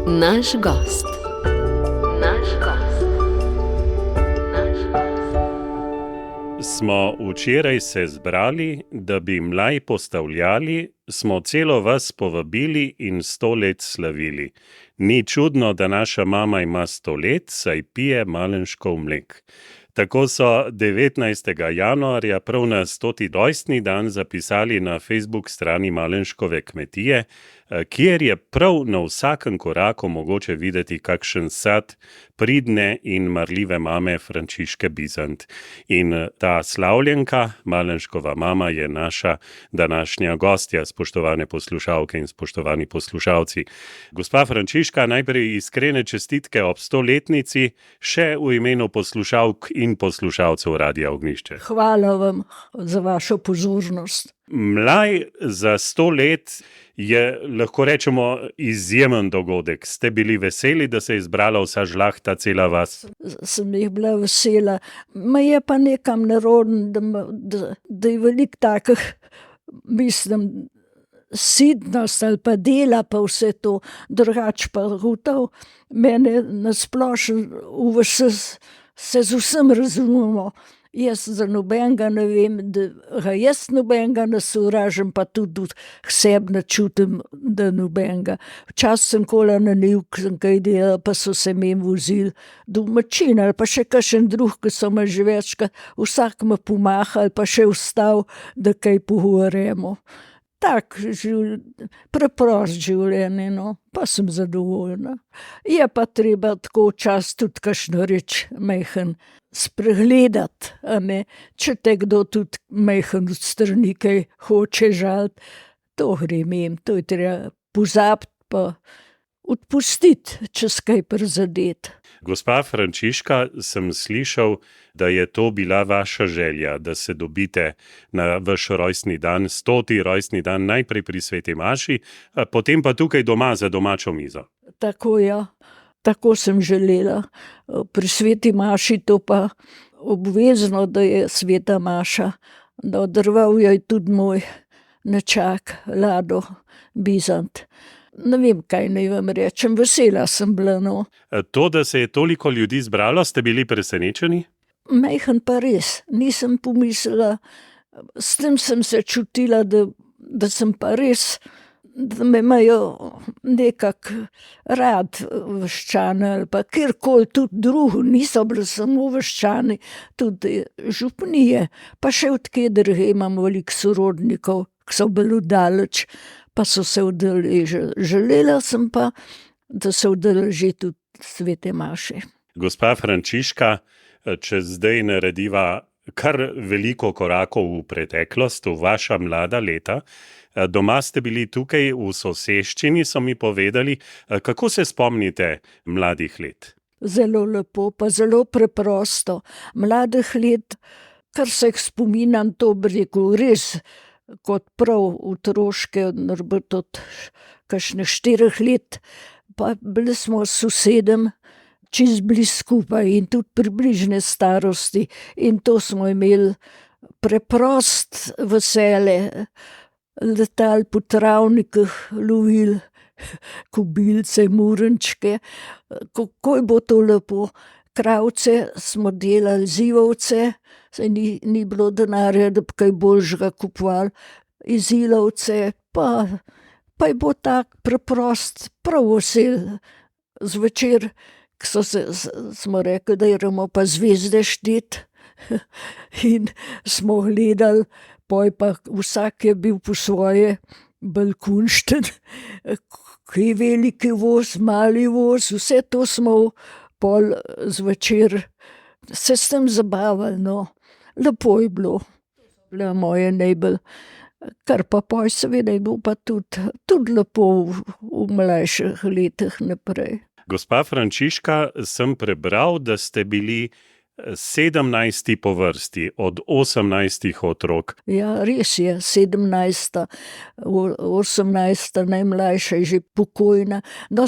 Naš gost. Naš gost. Naš gost. Smo včeraj se zbrali, da bi mlaj postavljali, smo celo vas povabili in 100 let slavili. Ni čudno, da naša mama ima 100 let, saj pije malenškov mlek. Tako so 19. januarja prav na 100. rojstni dan zapisali na Facebook strani Malenškove kmetije, kjer je prav na vsakem koraku mogoče videti kakšen sad pridne in marljive mame Frančiške Bizant. In ta slavljenka, Malenškova mama, je naša današnja gostja, spoštovane poslušalke in spoštovani poslušalci. Gospa Frančiška, najprej iskrene čestitke ob 100-letnici, še v imenu poslušalk in poslušalcev Radia Ognjišče. Hvala vam za vašo pozornost. Mlaj za 100 let je, lahko rečemo, izjemen dogodek. Ste bili veseli, da se je zbrala vsa žlahta, cela vas? Sem jih bila vesela. Ma je pa nekam nerodno, da je veliko takih, mislim, sidnost ali pa dela pa vse to, drugače pa gotovo. Mene nasplošno se z vsem razumemo. Jaz za nobenega ne vem, da ga jaz nobenega ne sovražim, pa tudi k sebi ne čutim, da nobenega. Včasih sem kola na nivk, sem kaj delala, pa so se mem vozili domačin ali pa še kakšen drug, ki so me že večkrat, vsak me pomaha ali pa še vstal, da kaj pogovarjamo. Tak preprost življenje, no, pa sem zadovoljna. Je pa treba tako včasih tudi kakšno reč majhen spregledati, a ne. Če te kdo tudi majhen od strani kaj hoče žaliti, to gre mimo, to je treba pozabiti pa odpustiti, če se kaj prizadeti. Gospa Frančiška, sem slišal, da je to bila vaša želja, da se dobite na vaš rojstni dan, 100. rojstni dan, najprej pri sveti maši, potem pa tukaj doma za domačo mizo. Tako, ja. Tako sem želela. Pri sveti maši to pa obvezno, da je sveta maša. Da odrval jo je tudi moj nečak, Lado Bizant. Ne vem, kaj naj vam rečem, vesela sem bila, no. To, da se je toliko ljudi zbralo, ste bili presenečeni? Majhen pa res, nisem pomislila, s tem sem se čutila, da sem pa res, da me imajo nekako rad vaščani ali pa kjerkoli tudi drugo, niso bili samo vaščani, tudi župnije, pa še od kje drugje imam veliko sorodnikov, ki so bili daleč, pa so se udeležili. Želela sem pa, da se udeleži tudi svete maše. Gospa Frančiška, če zdaj narediva kar veliko korakov v preteklost, v vaša mlada leta, doma ste bili tukaj v soseščini, so mi povedali. Kako se spomnite mladih let? Zelo lepo, pa zelo preprosto. Mladih let, kar se jih spominjam, to bi rekel res, kot prav otroške, od kakšnih 4 let, pa bili smo s sosedem čist blizu skupaj in tudi približne starosti in to smo imeli preprost vesele, letali po travnikih, lovili kobilce, murenčke, kako je bilo to lepo. Kravce smo delali, zivovce, saj ni bilo denarja, da bi kaj boljšega kupovali, izilovce, pa je bilo tak preprost, prav vesel. Zvečer, ko smo rekli, da gremo pa zvezde štet in smo gledali, poj pa vsak je bil po svoje balkonšten, kaj veliki voz, mali voz, vse to smo pol zvečer se s tem zabavali, no. Lepo je bilo. Bila moje najbolj, kar pa poj seveda je bilo pa tudi lepo v mlajših letih naprej. Gospa Frančiška, sem prebral, da ste bili 17. po vrsti od 18 otrok. Ja, res je, 17. 18. najmlajša je že pokojna. No,